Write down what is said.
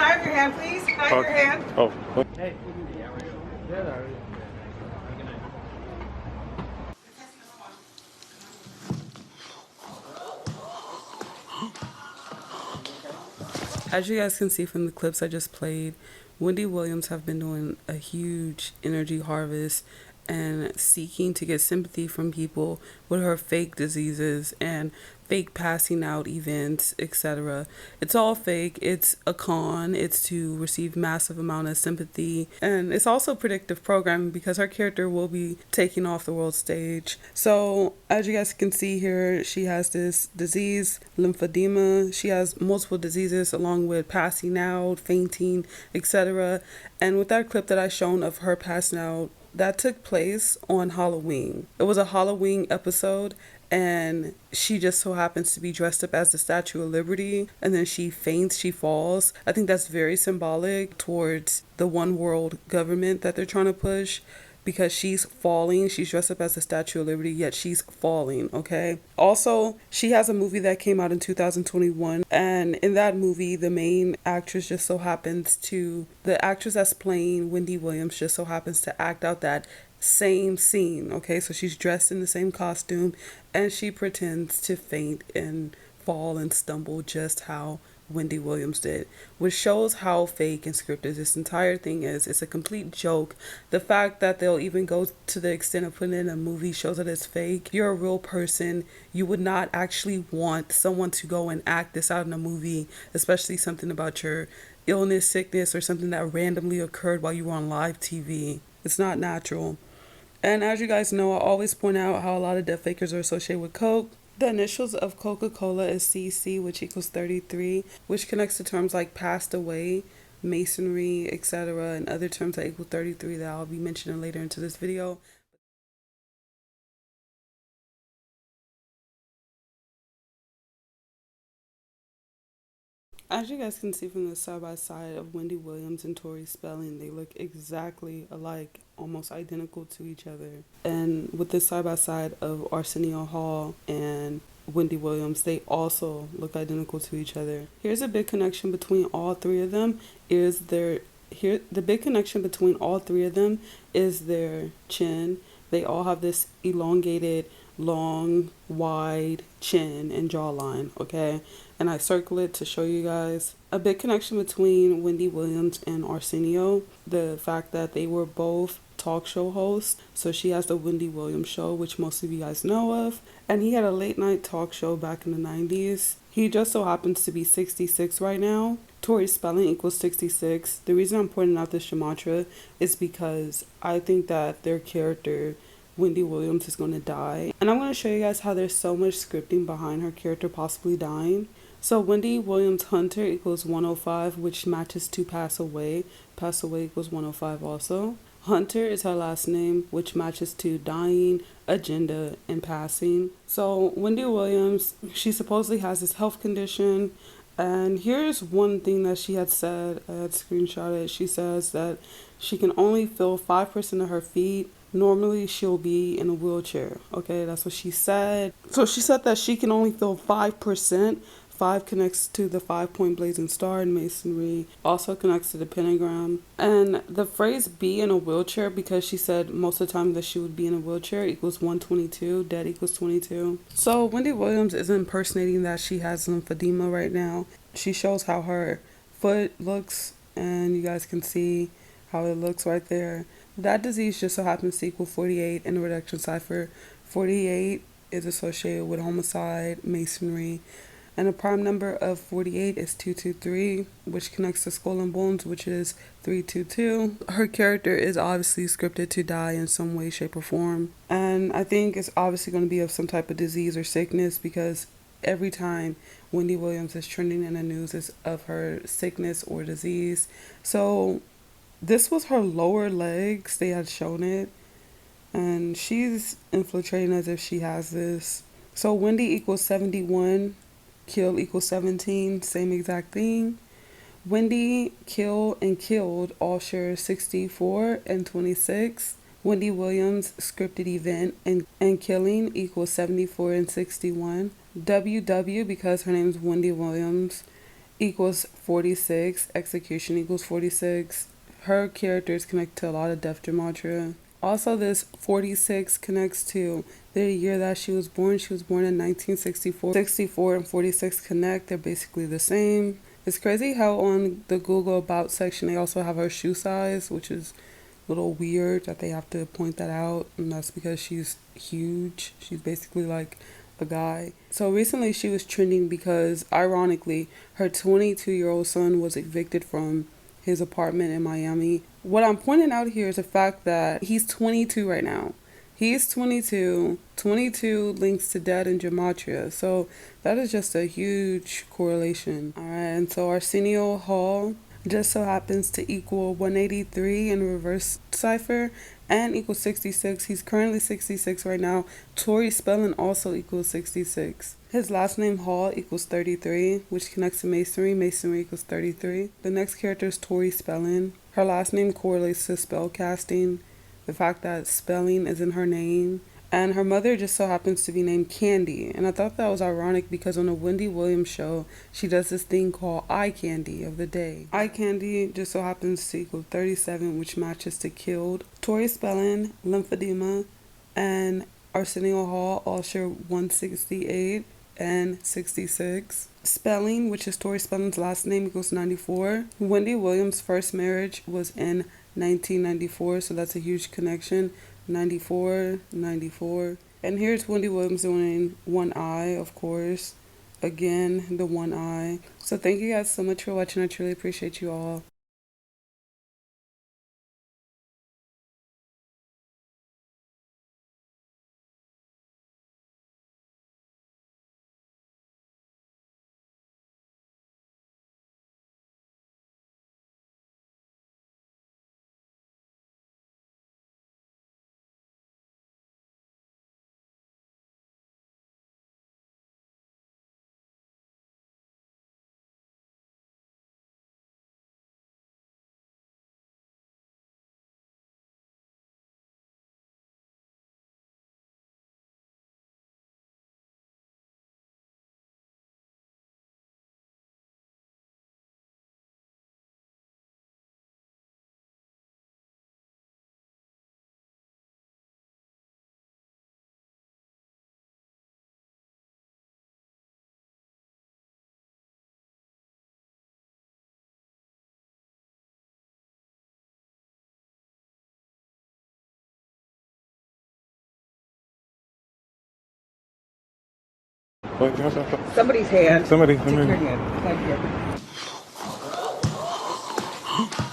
I have your hand, please? Can I have your hand? Oh. Hey. Good, are you? As you guys can see from the clips I just played, Wendy Williams have been doing a huge energy harvest and seeking to get sympathy from people with her fake diseases and fake passing out events, etc. It's all fake. It's a con. It's to receive massive amount of sympathy, and it's also predictive programming because her character will be taking off the world stage. So as you guys can see here, she has this disease, lymphedema. She has multiple diseases along with passing out, fainting, etc. And with that clip that I shown of her passing out, that took place on Halloween. It was a Halloween episode, and she just so happens to be dressed up as the Statue of Liberty, and then she faints, she falls. I think that's very symbolic towards the one world government that they're trying to push, because she's falling. She's dressed up as the Statue of Liberty, yet she's falling, okay? Also, she has a movie that came out in 2021, and in that movie, the main actress just so happens to, the actress that's playing Wendy Williams just so happens to act out that same scene, okay? So she's dressed in the same costume, and she pretends to faint and fall and stumble just how Wendy Williams did, which shows how fake and scripted this entire thing is. It's a complete joke. The fact that they'll even go to the extent of putting it in a movie shows that it's fake. You're a real person. You would not actually want someone to go and act this out in a movie, especially something about your illness, sickness, or something that randomly occurred while you were on live TV. It's not natural. And as you guys know, I always point out how a lot of death fakers are associated with Coke. The initials of Coca-Cola is CC, which equals 33, which connects to terms like passed away, masonry, etc., and other terms that equal 33 that I'll be mentioning later into this video. As you guys can see from the side-by-side of Wendy Williams and Tori Spelling, they look exactly alike, almost identical to each other. And with this side-by-side of Arsenio Hall and Wendy Williams, they also look identical to each other. Here's a big connection between all three of them the big connection between all three of them is their chin. They all have this elongated, long, wide chin and jawline, okay? And I circle it to show you guys. A big connection between Wendy Williams and Arsenio, the fact that they were both talk show hosts. So she has the Wendy Williams show, which most of you guys know of, and he had a late night talk show back in the 90s. He just so happens to be 66 right now. Tori Spelling equals 66. The reason I'm pointing out this gematria is because I think that their character, Wendy Williams, is going to die. And I'm going to show you guys how there's so much scripting behind her character possibly dying. So Wendy Williams Hunter equals 105, which matches to pass away. Pass away equals 105 also. Hunter is her last name, which matches to dying, agenda, and passing. So Wendy Williams, she supposedly has this health condition. And here's one thing that she had said. I had screenshot it. She says that she can only feel 5% of her feet. Normally she'll be in a wheelchair. Okay, that's what she said. So she said that she can only feel 5%. 5 connects to the 5-point blazing star in masonry, also connects to the pentagram. And the phrase be in a wheelchair, because she said most of the time that she would be in a wheelchair, equals 122, dead equals 22. So Wendy Williams is impersonating that she has lymphedema right now. She shows how her foot looks, and you guys can see how it looks right there. That disease just so happens to equal 48 in the reduction cipher. 48 is associated with homicide, masonry, and a prime number of 48 is 223, which connects to skull and bones, which is 322. Her character is obviously scripted to die in some way, shape, or form. And I think it's obviously going to be of some type of disease or sickness, because every time Wendy Williams is trending in the news is of her sickness or disease. So this was her lower legs. They had shown it. And she's infiltrating as if she has this. So Wendy equals 71. Kill equals 17, same exact thing. Wendy, kill, and killed all share 64 and 26. Wendy Williams, scripted event and killing equals 74 and 61. WW, because her name is Wendy Williams, equals 46. Execution equals 46. Her character is connected to a lot of death gematria. Also, this 46 connects to the year that she was born. She was born in 1964. 64 and 46 connect. They're basically the same. It's crazy how on the Google About section they also have her shoe size, which is a little weird that they have to point that out. And that's because she's huge. She's basically like a guy. So recently she was trending because, ironically, her 22-year-old son was evicted from his apartment in Miami. What I'm pointing out here is the fact that he's 22 right now. He's 22. 22 links to death in gematria. So that is just a huge correlation. All right, and so Arsenio Hall just so happens to equal 183 in reverse cipher and equals 66. He's currently 66 right now. Tori Spelling also equals 66. His last name Hall equals 33, which connects to Masonry. Masonry equals 33. The next character is Tori Spelling. Her last name correlates to spell casting. The fact that spelling is in her name. And her mother just so happens to be named Candy. And I thought that was ironic because on the Wendy Williams show, she does this thing called eye candy of the day. Eye candy just so happens to equal 37, which matches to killed. Tori Spelling, lymphedema, and Arsenio Hall all share 168 and 66. Spelling, which is Tori Spelling's last name, equals 94. Wendy Williams' first marriage was in 1994, so that's a huge connection. 94, 94. And here's Wendy Williams doing one eye, of course. Again, the one eye. So thank you guys so much for watching. I truly appreciate you all. Somebody's hand. Somebody. Take your hand. Thank you.